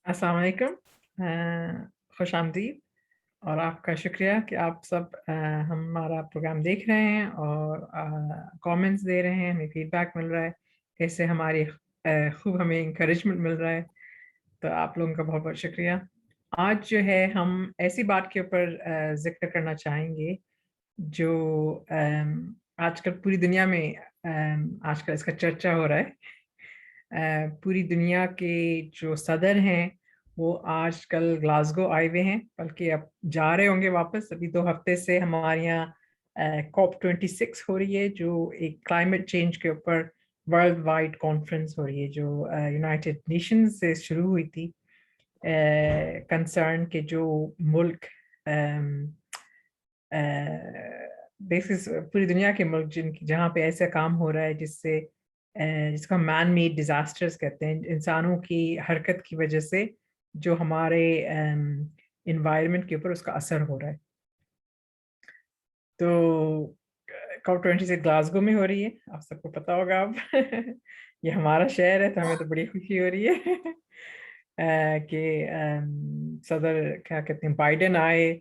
अस्सलाम वालेकुम। खुश आमदीद और आपका शुक्रिया कि आप सब हमारा प्रोग्राम देख रहे हैं और कमेंट्स दे रहे हैं, हमें फीडबैक मिल रहा है, इससे हमारी खूब हमें इंकरेजमेंट मिल रहा है, तो आप लोगों का बहुत-बहुत शुक्रिया। आज जो है हम ऐसी बात के ऊपर ज़िक्र करना चाहेंगे जो आजकल पूरी दुनिया में आजकल इसका चर्चा हो रहा है। पूरी दुनिया के जो सदर हैं, वो आजकल ग्लासगो आए हुए हैं, बल्कि अब जा रहे होंगे वापस। अभी 2 हफ्ते से हमारे यहाँ कॉप 26 हो रही है, जो एक क्लाइमेट चेंज के ऊपर वर्ल्ड वाइड कॉन्फ्रेंस हो रही है, जो यूनाइटेड नेशंस से शुरू हुई थी। कंसर्न के जो मुल्क बेसिस पूरी दुनिया के मुल्क जहाँ पे ऐसा काम हो रहा है जिससे जिसको मैन मेड डिजास्टर्स कहते हैं, इंसानों की हरकत की वजह से जो हमारे इन्वायरमेंट के ऊपर उसका असर हो रहा है। तो कॉप 26 ग्लासगो में हो रही है, आप सबको पता होगा अब। ये हमारा शहर है, तो हमें तो बड़ी खुशी हो रही है कि सदर क्या कहते हैं बाइडेन आए,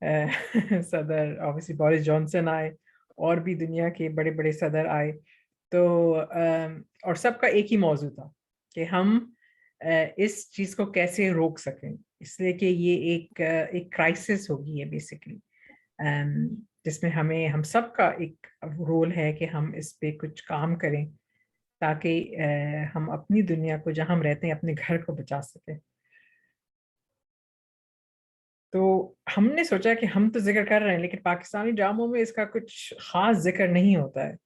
सदर ऑब्वियसली बोरिस जॉनसन आए, और भी दुनिया के बड़े बड़े सदर आए। तो और सबका एक ही मौजू था कि हम इस चीज को कैसे रोक सकें, इसलिए कि ये एक क्राइसिस होगी है बेसिकली, जिसमें हम सबका एक रोल है कि हम इस पे कुछ काम करें ताकि हम अपनी दुनिया को जहां हम रहते हैं अपने घर को बचा सकें। तो हमने सोचा कि हम तो जिक्र कर रहे हैं, लेकिन पाकिस्तानी ड्रामों में इसका कुछ खास जिक्र नहीं होता है।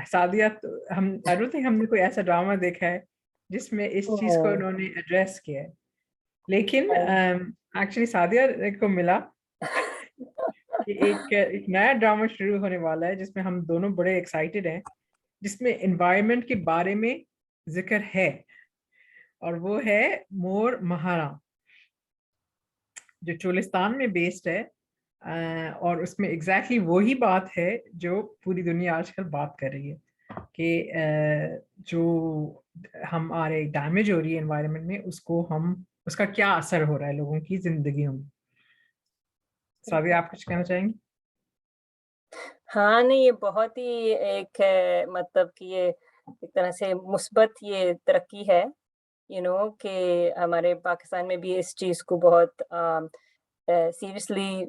सादिया, हम आई डोंट थिंक हमने कोई ऐसा ड्रामा देखा है जिसमें इस चीज को नहीं। उन्होंने एड्रेस किया है। लेकिन एक्चुअली सादिया को मिला कि एक नया ड्रामा शुरू होने वाला है जिसमें हम दोनों बड़े एक्साइटेड हैं, जिसमें एनवायरनमेंट के बारे में जिक्र है, और वो है मोर महारा, जो चोलिस्तान में बेस्ड है। और उसमें एग्जैक्टली वही बात है जो पूरी दुनिया आजकल बात कर रही है कि जो हमारे डैमेज हो रही है एनवायरनमेंट में, उसको हम उसका क्या असर हो रहा है लोगों की जिंदगियों में। सादिया, आप कुछ कहना चाहेंगे? हाँ, नहीं, ये बहुत ही एक है, मतलब कि ये एक तरह से मुस्बत ये तरक्की है, कि हमारे पाकिस्तान में भी इस चीज़ को बहुत सीरियसली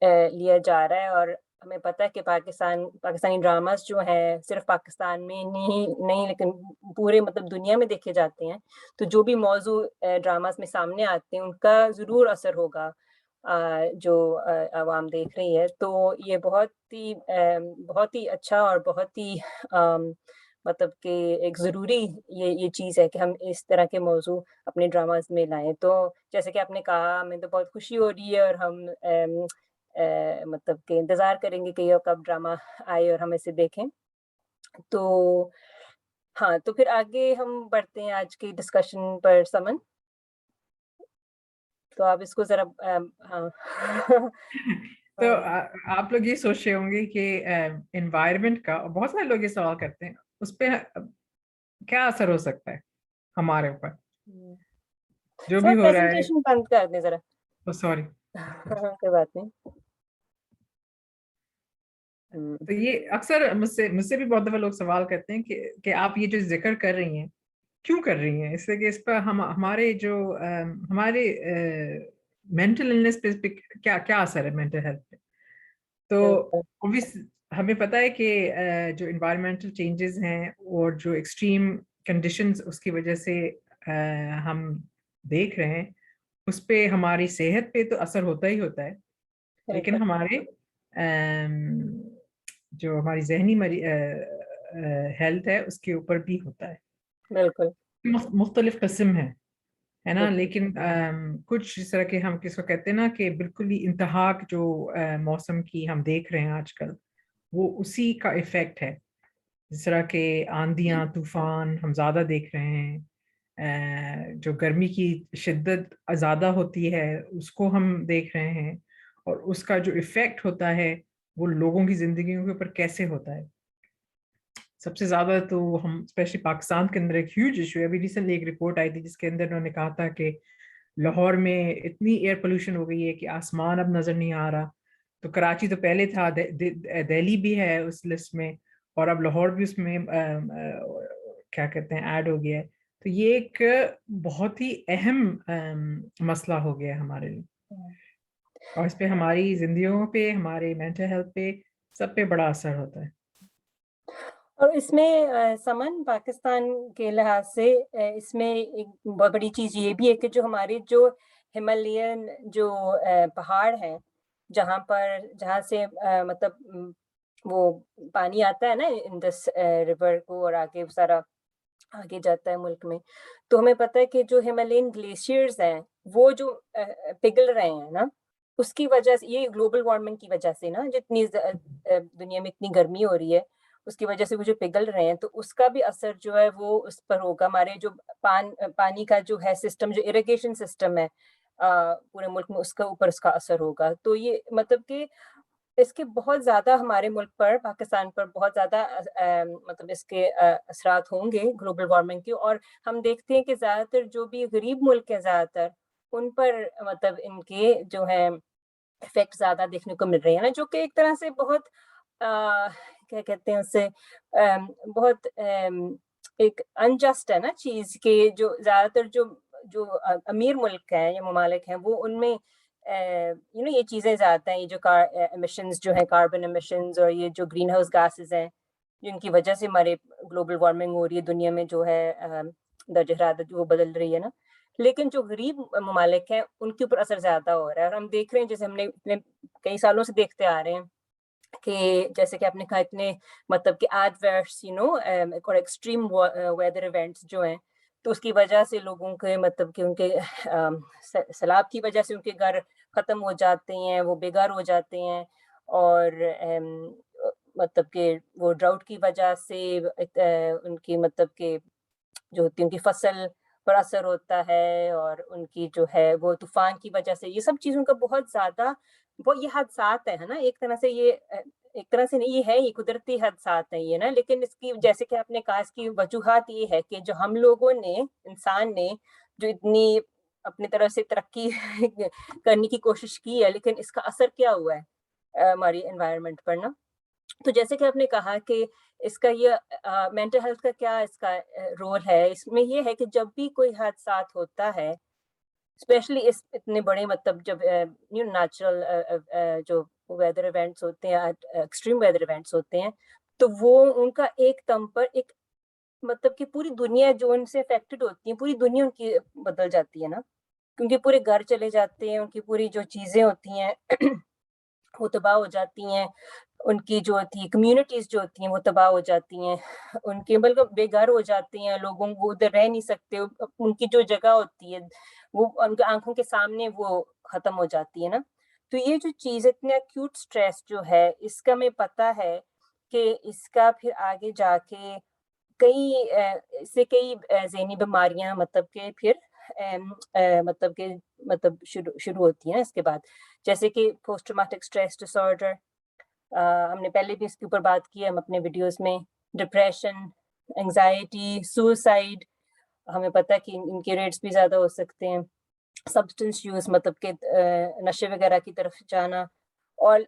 लिया जा रहा है। और हमें पता है कि पाकिस्तानी ड्रामास जो हैं सिर्फ़ पाकिस्तान में नहीं नहीं लेकिन पूरे मतलब दुनिया में देखे जाते हैं। तो जो भी मौज़ू ड्रामास में सामने आते हैं उनका ज़रूर असर होगा जो आवाम देख रही है। तो ये बहुत ही अच्छा और बहुत ही मतलब कि एक ज़रूरी ये चीज़ है कि हम इस तरह के मौज़ू अपने ड्रामास में लाएँ। तो जैसे कि आपने कहा, हमें तो बहुत खुशी हो रही है और हम मतलब कि इंतज़ार करेंगे कि ये कब ड्रामा आए और हम इसे देखें। तो हाँ, तो फिर आगे हम बढ़ते हैं आज की डिस्कशन पर समन, तो आप इसको ज़रा हाँ। तो हाँ, आप लोग ये सोच रहे होंगे कि एनवायरनमेंट का, और बहुत सारे लोग ये सवाल करते हैं, उस पे क्या असर हो सकता है हमारे ऊपर, हुँ। जो भी सर हो रहा है। प्रेज़ेंटेशन बंद कर दें ज़रा। तो सॉरी। कोई बात नहीं। हुँ, तो ये अक्सर मुझसे मुझसे भी बहुत दफा लोग सवाल करते हैं कि आप ये जो जिक्र कर रही हैं क्यों कर रही हैं, इसलिए कि इस पर हम हमारे जो हमारे मेंटल इलनेस पे क्या क्या असर है, मेंटल हेल्थ पे। तो बिल्कुल। ऑब्वियस हमें पता है कि जो इन्वायरमेंटल चेंजेस हैं और जो एक्सट्रीम कंडीशंस उसकी वजह से हम देख रहे हैं, उस पे हमारी सेहत पे तो असर होता ही होता है, लेकिन बिल्कुल, हमारे जो हमारी जहनी हेल्थ है उसके ऊपर भी होता है। बिल्कुल, मुख्तलिफ किस्म है ना, बिल्कुल, लेकिन कुछ इस तरह के हम किसको कहते हैं ना कि बिल्कुल ही इंतहा जो मौसम की हम देख रहे हैं आजकल, वो उसी का इफेक्ट है। जिस तरह के आंधियां तूफान हम ज्यादा देख रहे हैं, जो गर्मी की शिद्दत ज़्यादा होती है उसको हम देख रहे हैं, और उसका जो इफ़ेक्ट होता है वो लोगों की ज़िंदगियों के ऊपर कैसे होता है। سب سے زیادہ تو ہم اسپیشلی پاکستان کے اندر ایک ہیوج ایشو ہے. ابھی ریسنٹلی ایک رپورٹ آئی تھی جس کے اندر انہوں نے کہا تھا کہ لاہور میں اتنی ایئر پولوشن ہو گئی ہے کہ آسمان اب نظر نہیں آ رہا. تو کراچی تو پہلے تھا, دہلی بھی ہے اس لسٹ میں, اور اب لاہور بھی اس میں کیا کہتے ہیں ایڈ ہو گیا ہے. تو یہ ایک بہت ہی اہم مسئلہ ہو گیا ہے ہمارے لیے, اور اس پہ ہماری زندگیوں پہ, ہمارے مینٹل ہیلتھ پہ, سب پہ بڑا اثر ہوتا ہے. اور اس میں سمن پاکستان کے لحاظ سے اس میں ایک بہت بڑی چیز یہ بھی ہے کہ جو ہمارے جو ہمالیین جو پہاڑ ہیں جہاں سے مطلب وہ پانی آتا ہے نا انڈس ریور کو, اور آگے سارا آگے جاتا ہے ملک میں, تو ہمیں پتہ ہے کہ جو ہمالیین گلیشیئرز ہیں وہ جو پگھل رہے ہیں نا, اس کی وجہ سے, یہ گلوبل وارمنگ کی وجہ سے نا, جتنی دنیا میں اتنی گرمی ہو رہی ہے اس کی وجہ سے وہ جو پگھل رہے ہیں, تو اس کا بھی اثر جو ہے وہ اس پر ہوگا. ہمارے جو پانی کا جو ہے سسٹم, جو اریگیشن سسٹم ہے پورے ملک میں, اس کا اوپر اس کا اثر ہوگا. تو یہ مطلب کہ اس کے بہت زیادہ ہمارے ملک پر, پاکستان پر بہت زیادہ مطلب اس کے اثرات ہوں گے گلوبل وارمنگ کے. اور ہم دیکھتے ہیں کہ زیادہ تر جو بھی غریب ملک ہیں زیادہ تر, ان پر مطلب ان کے جو ہے افیکٹ زیادہ دیکھنے کو مل رہے ہیں نا, جو کہ ایک طرح سے بہت کیا کہتے ہیں اسے, بہت ایک انجسٹ ہے نا چیز, کہ جو زیادہ تر جو امیر ملک ہیں یا ممالک ہیں وہ ان میں یہ چیزیں زیادہ ہیں, یہ جو ایمیشنز جو ہیں, کاربن ایمیشنز, اور یہ جو گرین ہاؤس گیسز ہیں جن کی وجہ سے ہمارے گلوبل وارمنگ ہو رہی ہے, دنیا میں جو ہے درجہ حرارت وہ بدل رہی ہے نا. لیکن جو غریب ممالک ہیں ان کے اوپر اثر زیادہ ہو رہا ہے. اور ہم دیکھ رہے ہیں, جیسے ہم نے کئی سالوں سے دیکھتے آ رہے ہیں کہ جیسے کہ آپ نے کہا اتنے مطلب کہ ایڈورس اور ایکسٹریم ویدر ایونٹس جو ہیں, تو اس کی وجہ سے لوگوں کے مطلب کہ ان کے سیلاب کی وجہ سے ان کے گھر ختم ہو جاتے ہیں, وہ بے گھر ہو جاتے ہیں, اور مطلب کہ وہ ڈراؤٹ کی وجہ سے ان کی مطلب کہ جو ہوتی ہے ان کی فصل پر اثر ہوتا ہے, اور ان کی جو ہے وہ طوفان کی وجہ سے, یہ سب چیزوں کا بہت زیادہ یہ حادثات ہے نا, ایک طرح سے نہیں, یہ ہے, یہ قدرتی حادثات ہیں یہ نا. لیکن اس کی جیسے کہ آپ نے کہا, اس کی وجوہات یہ ہے کہ جو ہم لوگوں نے, انسان نے جو اتنی اپنی طرف سے ترقی کرنے کی کوشش کی ہے, لیکن اس کا اثر کیا ہوا ہے ہماری انوائرمنٹ پر نا. تو جیسے کہ آپ نے کہا کہ اس کا یہ مینٹل ہیلتھ کا کیا اس کا رول ہے, اس میں یہ ہے کہ جب بھی کوئی حادثات ہوتا ہے, اسپیشلی اس اتنے بڑے مطلب جب نیچرل جو ویدر ایونٹس ہوتے ہیں, ایکسٹریم ویدر ایونٹس ہوتے ہیں, تو وہ ان کا ایک دم پر ایک مطلب کہ پوری دنیا جو ان سے افیکٹڈ ہوتی ہیں, پوری دنیا ان کی بدل جاتی ہے نا, کیونکہ پورے گھر چلے جاتے ہیں, ان کی پوری جو چیزیں ہوتی ہیں وہ تباہ ہو جاتی ہیں, ان کی جو ہوتی کمیونٹیز جو ہوتی ہیں وہ تباہ ہو جاتی ہیں, ان کے بلکہ بے گھر ہو جاتے ہیں, لوگوں کو ادھر رہ نہیں سکتے, ان کی جو جگہ ہوتی ہے وہ ان کی آنکھوں کے سامنے وہ ختم ہو جاتی ہے نا. تو یہ جو چیز اتنا ایکیوٹ سٹریس جو ہے, اس کا میں پتہ ہے کہ اس کا پھر آگے جا کے کئی ذہنی بیماریاں مطلب کہ پھر مطلب شروع ہوتی ہیں اس کے بعد, جیسے کہ post traumatic stress dis order, ہم نے پہلے بھی اس کے اوپر بات کی ہے ہم اپنے ویڈیوز میں, ڈپریشن, انگزائٹی, سوسائڈ, ہمیں پتہ ہے کہ ان کے ریٹس بھی زیادہ ہو سکتے ہیں, سبسٹنس یوز مطلب کہ نشے وغیرہ کی طرف جانا, اور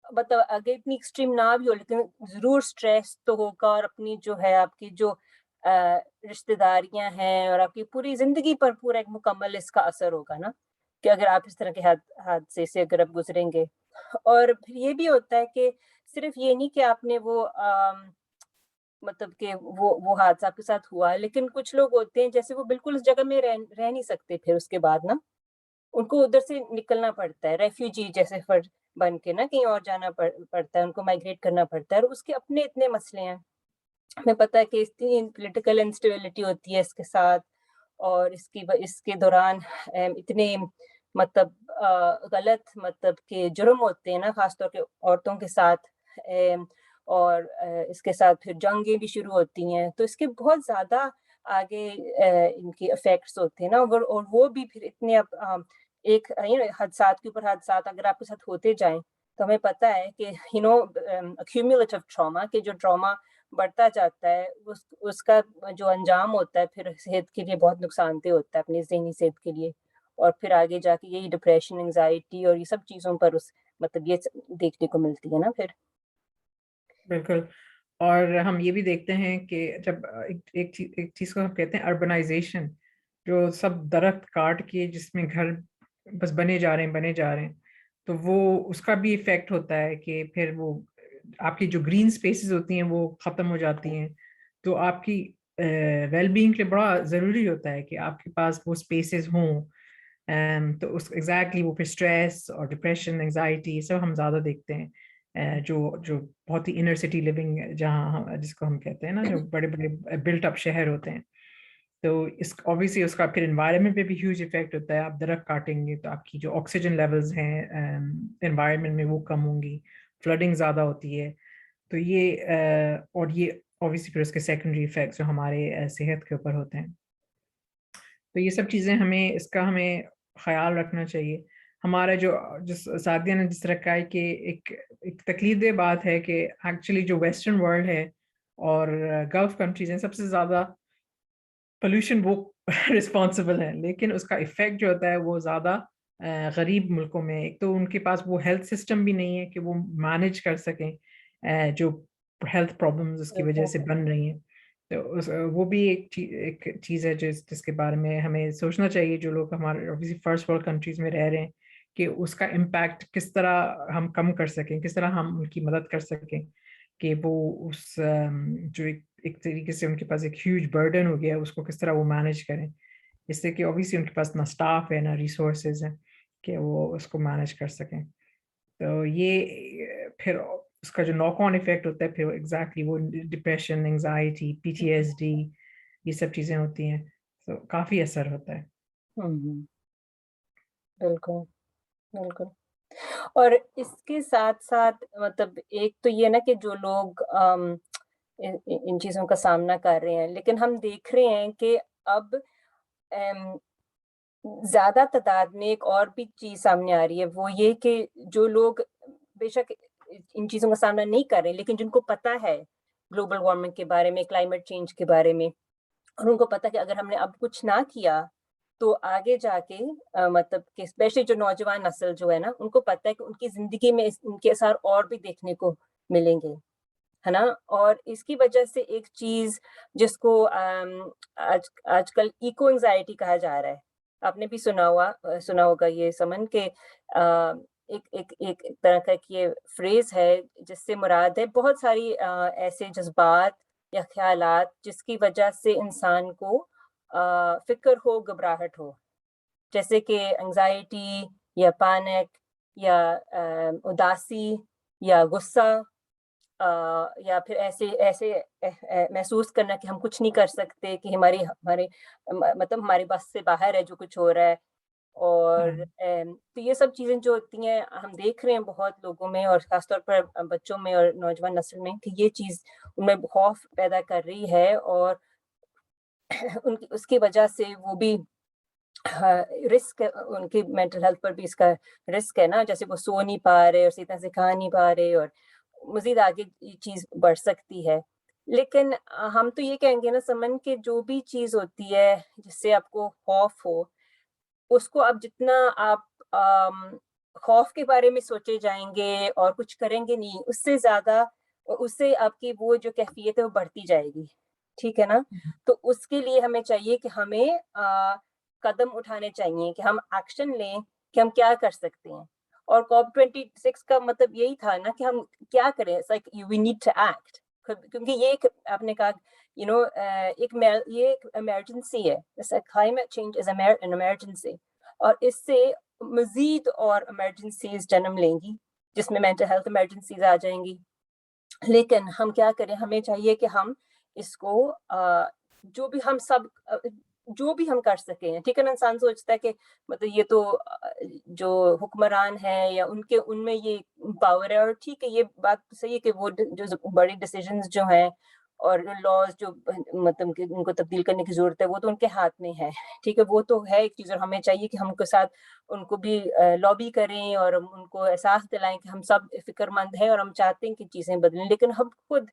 مطلب اگر اتنی ایکسٹریم نہ بھی ہو لیکن ضرور سٹریس تو ہوگا, اور اپنی جو ہے آپ کی جو رشتہ داریاں ہیں اور آپ کی پوری زندگی پر پورا ایک مکمل اس کا اثر ہوگا نا, کہ اگر آپ اس طرح کے حادثے سے اگر آپ گزریں گے. اور پھر یہ بھی ہوتا ہے کہ صرف یہ نہیں کہ آپ نے وہ مطلب کہ وہ حادثہ آپ کے ساتھ ہوا, لیکن کچھ لوگ ہوتے ہیں جیسے وہ بالکل اس جگہ میں رہ نہیں سکتے, پھر اس کے بعد نا ان کو ادھر سے نکلنا پڑتا ہے, ریفیوجی جیسے بن کے نا کہیں اور جانا پڑتا ہے, ان کو مائگریٹ کرنا پڑتا ہے, اور اس کے اپنے اتنے مسئلے ہیں. ہمیں پتہ ہے کہ اتنی پولیٹیکل انسٹیبلٹی ہوتی ہے اس کے ساتھ, اور اس کے دوران اتنے مطلب غلط مطلب کہ جرم ہوتے ہیں نا, خاص طور پہ عورتوں کے ساتھ, اور اس کے ساتھ پھر جنگیں بھی شروع ہوتی ہیں, تو اس کے بہت زیادہ آگے ان کے افیکٹس ہوتے ہیں نا, اور وہ بھی پھر اتنے ایک حادثات کے اوپر حادثات اگر آپ کے ساتھ ہوتے جائیں, تو ہمیں پتہ ہے کہ accumulative trauma, کہ جو ٹراما بڑھتا جاتا ہے اس کا جو انجام ہوتا ہے پھر صحت کے لیے بہت نقصان دہ ہوتا ہے, اپنی ذہنی صحت کے لیے, اور پھر آگے جا کے یہی ڈپریشن, انگزائٹی اور یہ سب چیزوں پر مطلب یہ دیکھنے کو ملتی ہے نا پھر. بالکل. اور ہم یہ بھی دیکھتے ہیں کہ جب ایک چیز کو ہم کہتے ہیں اربنائزیشن, جو سب درخت کاٹ کے جس میں گھر بس بنے جا رہے ہیں, تو وہ اس کا بھی ایفیکٹ ہوتا ہے کہ پھر وہ آپ کی جو گرین سپیسز ہوتی ہیں وہ ختم ہو جاتی ہیں. تو آپ کی ویل بینگ کے لیے بڑا ضروری ہوتا ہے کہ آپ کے پاس وہ سپیسز ہوں. تو اس ایگزیکٹلی وہ پھر اسٹریس اور ڈپریشن, انگزائٹی سب ہم زیادہ دیکھتے ہیں جو بہت ہی انر سٹی لیونگ, جہاں جس کو ہم کہتے ہیں نا جو بڑے بڑے بلٹ اپ شہر ہوتے ہیں. تو obviously اس کا پھر انوائرمنٹ پہ بھی ہیوج افیکٹ ہوتا ہے. آپ درخت کاٹیں گے تو آپ کی جو آکسیجن لیولز ہیں انوائرمنٹ میں وہ کم ہوں گی, فلڈنگ زیادہ ہوتی ہے. تو یہ اور یہ obviously پھر اس کے سیکنڈری افیکٹس جو ہمارے صحت کے اوپر ہوتے ہیں. تو یہ سب چیزیں ہمیں خیال رکھنا چاہیے. ہمارا جس سعدیہ نے جس طرح کہا ہے کہ ایک تکلیف دہ بات ہے کہ ایکچولی جو ویسٹرن ورلڈ ہے اور گلف کنٹریز ہیں, سب سے زیادہ پولوشن وہ رسپانسبل ہے, لیکن اس کا ایفیکٹ جو ہوتا ہے وہ زیادہ غریب ملکوں میں. ایک تو ان کے پاس وہ ہیلتھ سسٹم بھی نہیں ہے کہ وہ مینیج کر سکیں جو ہیلتھ پرابلمز اس کی وجہ سے بن رہی ہیں. تو وہ بھی ایک چیز ہے جس کے بارے میں ہمیں سوچنا چاہیے, جو لوگ ہمارے فرسٹ ورلڈ کنٹریز میں رہ رہے ہیں, کہ اس کا امپیکٹ کس طرح ہم کم کر سکیں, کس طرح ہم ان کی مدد کر سکیں کہ وہ اس جو ایک طریقے سے ان کے پاس ایک ہیوج برڈن ہو گیا اس کو کس طرح وہ مینیج کریں, اس سے کہ اوبیسلی ان کے پاس نہ اسٹاف ہے نہ ریسورسز ہیں کہ وہ اس کو مینیج کر سکیں. تو یہ پھر اس کا جو ناک آن افیکٹ ہوتا ہے پھر ایگزیکٹلی وہ ڈپریشن, انگزائٹی, PTSD, یہ سب چیزیں ہوتی ہیں. تو کافی اثر ہوتا ہے. بالکل بالکل. اور اس کے ساتھ ساتھ مطلب ایک تو یہ نا کہ جو لوگ ان چیزوں کا سامنا کر رہے ہیں, لیکن ہم دیکھ رہے ہیں کہ اب زیادہ تعداد میں ایک اور بھی چیز سامنے آ رہی ہے, وہ یہ کہ جو لوگ بے شک ان چیزوں کا سامنا نہیں کر رہے لیکن جن کو پتہ ہے گلوبل وارمنگ کے بارے میں, کلائمیٹ چینج کے بارے میں, اور ان کو پتہ کہ اگر ہم نے اب کچھ نہ کیا تو آگے جا کے مطلب کہ اسپیشلی جو نوجوان نسل جو ہے نا, ان کو پتہ ہے کہ ان کی زندگی میں ان کے اثر اور بھی دیکھنے کو ملیں گے, ہے نا. اور اس کی وجہ سے ایک چیز جس کو آج کل ایکو انگزائٹی کہا جا رہا ہے, آپ نے بھی سنا ہوگا یہ سمن کہ ایک طرح کا یہ فریز ہے جس سے مراد ہے بہت ساری ایسے جذبات یا خیالات جس کی وجہ سے انسان کو فکر ہو, گھبراہٹ ہو, جیسے کہ انگزائٹی یا پینک یا اداسی یا غصہ, یا پھر ایسے محسوس کرنا کہ ہم کچھ نہیں کر سکتے, کہ مطلب ہماری بس سے باہر ہے جو کچھ ہو رہا ہے. اور تو یہ سب چیزیں جو ہوتی ہیں ہم دیکھ رہے ہیں بہت لوگوں میں, اور خاص طور پر بچوں میں اور نوجوان نسل میں, کہ یہ چیز ان میں خوف پیدا کر رہی ہے, اور اس کی وجہ سے وہ بھی رسک, ان کی مینٹل ہیلتھ پر بھی اس کا رسک ہے نا, جیسے وہ سو نہیں پا رہے اور صحیح طرح سے کھا نہیں پا رہے, اور مزید آگے یہ چیز بڑھ سکتی ہے. لیکن ہم تو یہ کہیں گے نا سمن کہ جو بھی چیز ہوتی ہے جس سے آپ کو خوف ہو, اس کو اب جتنا آپ خوف کے بارے میں سوچے جائیں گے اور کچھ کریں گے نہیں, اس سے زیادہ اس سے آپ کی وہ جو کیفیت ہے وہ بڑھتی جائے گی, ٹھیک ہے نا. تو اس کے لیے ہمیں چاہیے کہ ہمیں قدم اٹھانے چاہیے, کہ ہم ایکشن لیں کہ ہم کیا کر سکتے ہیں. اور COP26 کا مطلب یہی تھا نا کہ ہم کیا کریں, we need to act, کیونکہ یہ ایک آپ نے کہا یہ ایک ایمرجنسی ہے, climate change is an emergency, اور اس سے مزید اور ایمرجنسیز جنم لیں گی جس میں مینٹل ہیلتھ ایمرجنسیز آ جائیں گی. لیکن ہم کیا کریں, ہمیں چاہیے کہ ہم اس کو جو بھی ہم کر سکیں, ٹھیک ہے نا. انسان سوچتا ہے کہ مطلب یہ تو جو حکمران ہیں یا ان میں یہ پاور ہے, اور ٹھیک ہے یہ بات صحیح ہے کہ وہ جو بڑے ڈیسیژنز جو ہیں اور لاز جو مطلب کہ ان کو تبدیل کرنے کی ضرورت ہے وہ تو ان کے ہاتھ میں ہے, ٹھیک ہے, وہ تو ہے ایک چیز, اور ہمیں چاہیے کہ ہم کے ساتھ ان کو بھی لابی کریں اور ان کو احساس دلائیں کہ ہم سب فکر مند ہیں اور ہم چاہتے ہیں کہ چیزیں بدلیں, لیکن ہم خود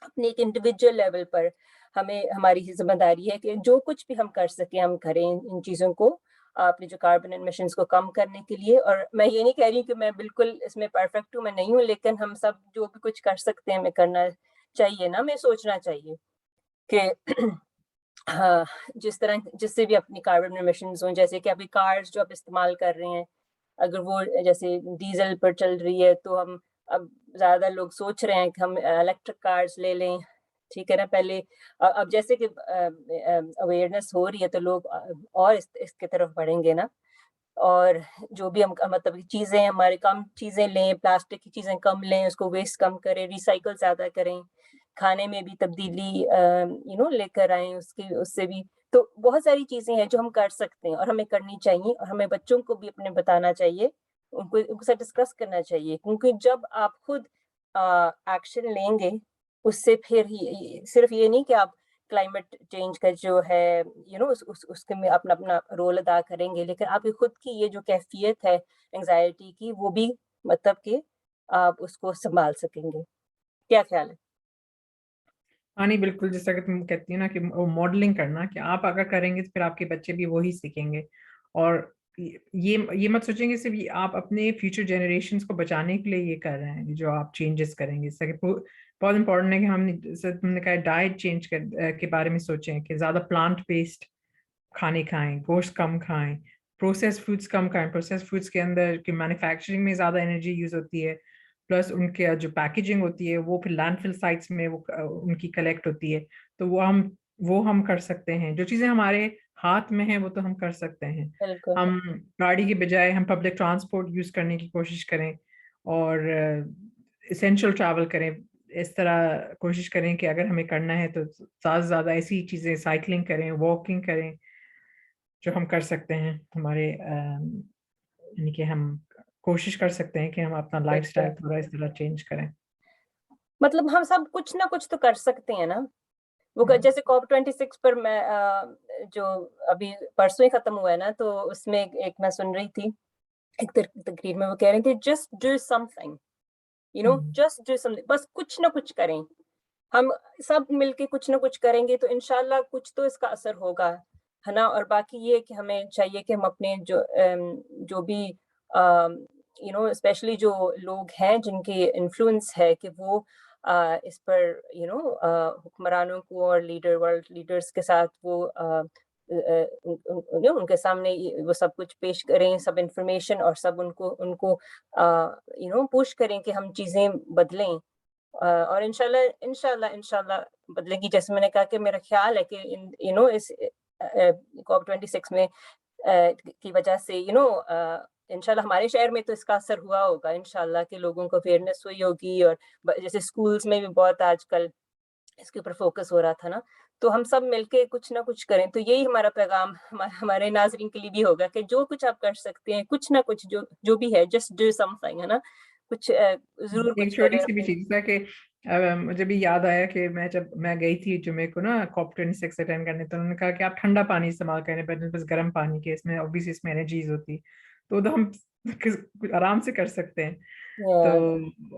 अपने एक इंडिविजुअल लेवल पर हमारी ज़िम्मेदारी है कि जो कुछ भी हम कर सकें हम करें इन चीज़ों को, अपने जो कार्बन एमिशंस को कम करने के लिए। और मैं ये नहीं कह रही कि मैं बिल्कुल इसमें परफेक्ट हूँ, मैं नहीं हूँ, लेकिन हम सब जो भी कुछ कर सकते हैं हमें करना चाहिए ना, हमें सोचना चाहिए कि हाँ, जिससे भी अपनी कार्बन एमिशंस हों, जैसे कि अभी कार्स जो आप इस्तेमाल कर रहे हैं, अगर वो जैसे डीज़ल पर चल रही है, तो हम अब ज़्यादा लोग सोच रहे हैं कि हम इलेक्ट्रिक कार्स ले लें, ठीक है ना? पहले अब जैसे कि अवेयरनेस हो रही है, तो लोग और इसकी तरफ बढ़ेंगे ना। और जो भी हम मतलब कि चीज़ें हमारी कम चीज़ें लें, प्लास्टिक की चीज़ें कम लें, उसको वेस्ट कम करें, रिसाइकिल ज़्यादा करें, खाने में भी तब्दीली लेकर आएँ उससे भी। तो बहुत सारी चीज़ें हैं जो हम कर सकते हैं और हमें करनी चाहिए, और हमें बच्चों को भी अपने बताना चाहिए, उनको साथ डिस्कस करना चाहिए, क्योंकि जब आप खुद एक्शन लेंगे, उससे फिर ही सिर्फ़ ये नहीं कि आप क्लाइमेट चेंज का जो है उसके में अपना रोल अदा करेंगे, लेकिन आपकी खुद की ये जो कैफ़ियत है एंग्ज़ायटी की, वो भी मतलब कि आप उसको सँभाल सकेंगे। क्या ख़्याल है? हाँ, नहीं बिल्कुल, जैसा कि तुम कहती हो ना कि वो मॉडलिंग करना, कि आप अगर करेंगे तो फिर आपके बच्चे भी वही सीखेंगे। और ये मत सोचेंगे सिर्फ ये आप अपने फ्यूचर जनरेशन्स को बचाने के लिए ये कर रहे हैं, जो आप चेंजेस करेंगे। जैसा कि बहुत इंपॉर्टेंट है कि हमने, जैसे तुमने कहा, डाइट चेंज के बारे में सोचें कि ज़्यादा प्लांट बेस्ड खाने खाएं, गोश्त कम खाएं, प्रोसेस फूड्स कम खाएं। प्रोसेस फूड्स के अंदर की मैन्युफैक्चरिंग में ज़्यादा एनर्जी यूज होती है, प्लस उनके जो पैकेजिंग होती है वो फिर लैंडफिल साइट्स में वो उनकी कलेक्ट होती है। तो वो हम कर सकते हैं, जो चीज़ें हमारे हाथ में हैं वो तो हम कर सकते हैं। बिल्कुल। हम गाड़ी के बजाय हम पब्लिक ट्रांसपोर्ट यूज करने की कोशिश करें, और इसेंशियल ट्रैवल करें। इस तरह कोशिश करें कि अगर हमें करना है तो ज़्यादा से ज़्यादा ऐसी चीज़ें, साइकिलिंग करें, वॉकिंग करें, जो हम कर सकते हैं। हमारे यानी कि हम कोशिश कर सकते हैं कि हम अपना बिल्कुल। लाइफस्टाइल थोड़ा इस तरह चेंज करें। मतलब हम सब कुछ ना कुछ तो कर सकते हैं ना। वो क हम्म, जैसे कॉप 26 पर मैं जो अभी परसों ही खत्म हुआ है ना, तो उसमें एक एक मैं सुन रही थी, एक तकरीर में वो कह रहे थे, just do something, hmm, just do something, बस कुछ ना कुछ करें। हम सब मिलके कुछ ना कुछ करेंगे तो इंशाल्लाह कुछ तो इसका असर होगा, है ना? और बाकी ये है कि हमें चाहिए कि हम अपने जो भी स्पेशली जो लोग हैं जिनके इन्फ्लुएंस है कि वो इस पर हुक्मरानों को और वर्ल्ड लीडर्स के साथ वो उनके सामने वो सब कुछ पेश करें, सब इंफॉर्मेशन, और सब उनको उनको पुश करें कि हम चीज़ें बदलें। और इंशाल्लाह इंशाल्लाह इंशाल्लाह बदलेगी। जैसे मैंने कहा कि मेरा ख़्याल है कि इस कॉप 26 में की वजह से इंशाल्लाह हमारे शहर में तो इसका असर हुआ होगा इंशाल्लाह, कि लोगों को अवेयरनेस हुई होगी, और जैसे स्कूल्स में भी बहुत आजकल इसके ऊपर फोकस हो रहा था ना, तो हम सब मिलके कुछ ना कुछ करें। तो यही हमारा पैगाम हमारे नाज़रीन के लिए भी होगा कि जो कुछ आप कर सकते हैं, कुछ ना कुछ जो जो भी है, जस्ट डू समथिंग, है ना? कुछ ज़रूर एक कुछ छोटी करें सी भी अपने। चीज था कि मुझे भी याद आया कि जब मैं गई थी जुमे को ना कॉप 26 अटेंड करने, तो उन्होंने कहा कि आप ठंडा पानी इस्तेमाल करें, बस गर्म पानी के, इसमें ऑब्वियसली इसमें एनर्जीज होती, तो हम आराम से कर सकते हैं। तो या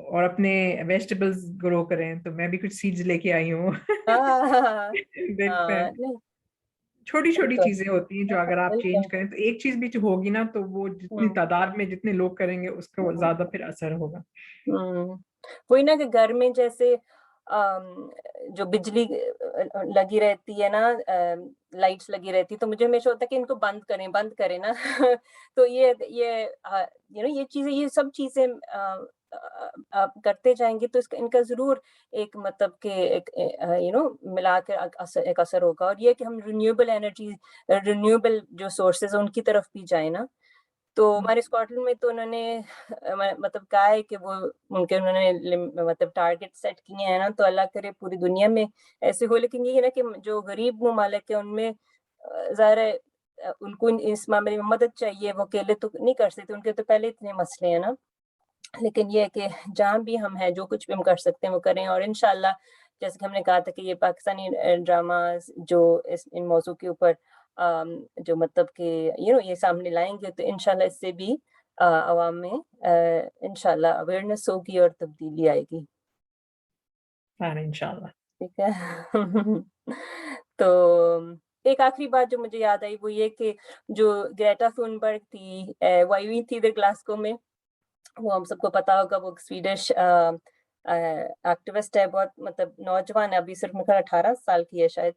और अपने वेजिटेबल्स ग्रो करें, तो मैं भी कुछ सीड्स लेके आई हूँ। हाँ, हाँ, हाँ, देखते हैं। हाँ, नहीं, छोटी छोटी बिल्कुल, चीजें होती हैं जो हाँ, अगर आप चेंज बिल्कुल। करें, तो एक चीज भी जो होगी ना, तो वो जितनी हुँ, तादाद में जितने लोग करेंगे उसका वो हुँ, ज्यादा फिर असर होगा। हुँ। वही ना कि घर में जैसे जो बिजली लगी रहती है ना, लाइट्स लगी रहती है, तो मुझे हमेशा होता है कि इनको बंद करें ना। तो ये चीज़ें, ये सब चीज़ें आप करते जाएँगे तो इसका इनका ज़रूर एक मतलब कि एक मिला के एक असर होगा। और ये है कि हम रिन्यूएबल जो सोर्सेज़ हैं उनकी तरफ भी जाएँ ना। तो हमारे स्कॉटलैंड में तो उन्होंने मतलब कहा है कि वो उन्होंने मतलब टारगेट सेट किए हैं ना, तो अल्लाह करे पूरी दुनिया में ऐसे हो। लेकिन ये है ना कि जो गरीब ममालिक है उनमें ज़ाहिर है उनको इस मामले में मदद चाहिए, वो अकेले तो नहीं कर सकते, उनके तो पहले इतने मसले हैं ना। लेकिन ये है कि जहाँ भी हम हैं, जो कुछ भी हम कर सकते हैं वो करें, और इंशाल्लाह जैसे कि हमने कहा था कि ये पाकिस्तानी ड्रामास जो इन मौज़ू के ऊपर जो मतलब कि ये सामने लाएँगे, तो इंशाल्लाह इससे भी अवाम में इंशाल्लाह अवेयरनेस होगी और तब्दीली आएगी। प्लान इंशाल्लाह। ठीक है। तो एक आखिरी बात जो मुझे याद आई वो ये कि जो ग्रेटा थुनबर्ग थी, वो आई हुई थी इधर ग्लासगो में। वो हम सबको पता होगा, वो स्वीडिश एक्टिविस्ट है, बहुत मतलब नौजवान है, अभी सिर्फ मेरे ख्याल 18 साल की है शायद।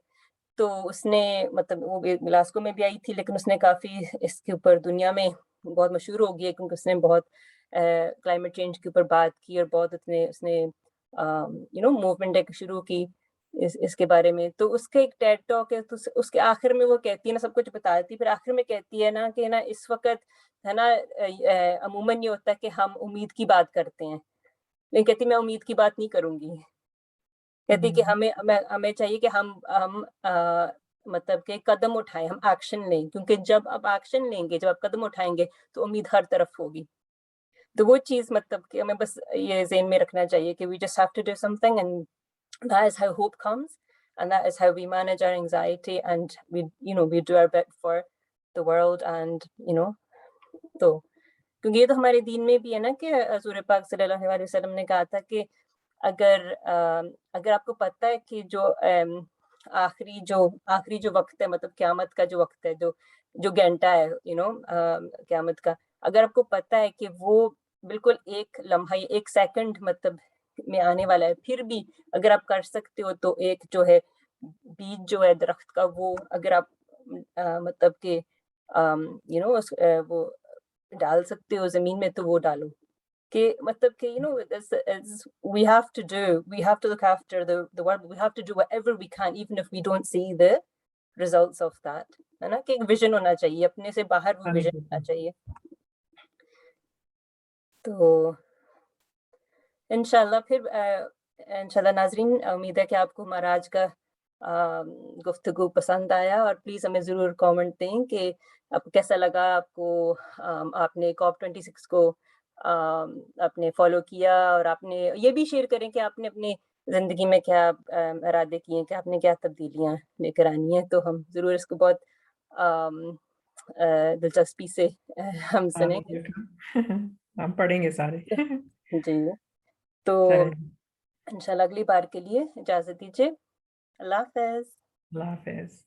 तो उसने मतलब वो भी ग्लासगो में भी आई थी, लेकिन उसने काफ़ी इसके ऊपर दुनिया में बहुत मशहूर हो गई है, क्योंकि उसने बहुत क्लाइमेट चेंज के ऊपर बात की और बहुत उसने उसने मूवमेंट एक शुरू की इसके बारे में। तो उसका एक टेड टॉक है, तो उसके आखिर में वो कहती है ना, सब कुछ बताती है, फिर आखिर में कहती है ना कि ना इस वक़्त है ना, अमूमन ये होता है कि हम उम्मीद की बात करते हैं, लेकिन कहती मैं उम्मीद की बात नहीं करूँगी। कहती कि हुँ, हमें हमें चाहिए कि हम मतलब कि कदम उठाएँ, हम एक्शन लें, क्योंकि जब आप एक्शन लेंगे, जब आप कदम उठाएँगे, तो उम्मीद हर तरफ होगी। तो वो चीज़ मतलब कि हमें बस ये ज़हन में रखना चाहिए कि we just have to do something, and that is how hope comes, and that is how we manage our anxiety, and we do our bit for the world, and तो क्योंकि ये तो हमारे दीन में भी है ना कि हज़ूर पाक सल्लल्लाहु अलैहि वसल्लम ने कहा था कि अगर आपको पता है कि जो आखिरी जो वक़्त है, मतलब क़यामत का जो वक़्त है, जो जो घंटा है क़यामत का, अगर आपको पता है कि वो बिल्कुल 1 लम्हा या 1 सेकंड मतलब में आने वाला है, फिर भी अगर आप कर सकते हो तो एक जो है बीज जो है दरख़्त का, वो अगर आप मतलब कि वो डाल सकते हो ज़मीन में, तो वो डालो। कि मतलब कि we have to look after the world, we have to do whatever we can even if we don't see the results of that, है ना? कि एक विज़न होना चाहिए, अपने से बाहर वो हाँ विज़न होना जी, चाहिए। तो इंशाल्लाह फिर इंशाल्लाह नाज़रीन, उम्मीद है कि आपको हमारा आज का गुफ्तगू पसंद आया, और प्लीज़ हमें ज़रूर कमेंट दें कि आपको कैसा लगा, आपको आपने COP26 को आपने फ़ॉलो किया, और आपने ये भी शेयर करें कि आपने अपनी ज़िंदगी में क्या इरादे किए हैं, कि आपने क्या तब्दीलियाँ लेकर आनी हैं, तो हम ज़रूर इसको बहुत अम, दिलचस्पी से हम हाँ जी, सुनेंगे। बिल्कुल। हम पढ़ेंगे सारे। जी, तो चलें, इंशाल्लाह अगली बार के लिए इजाज़त दीजिए। अल्लाह हाफ़िज़। अल्लाह हाफ़िज़।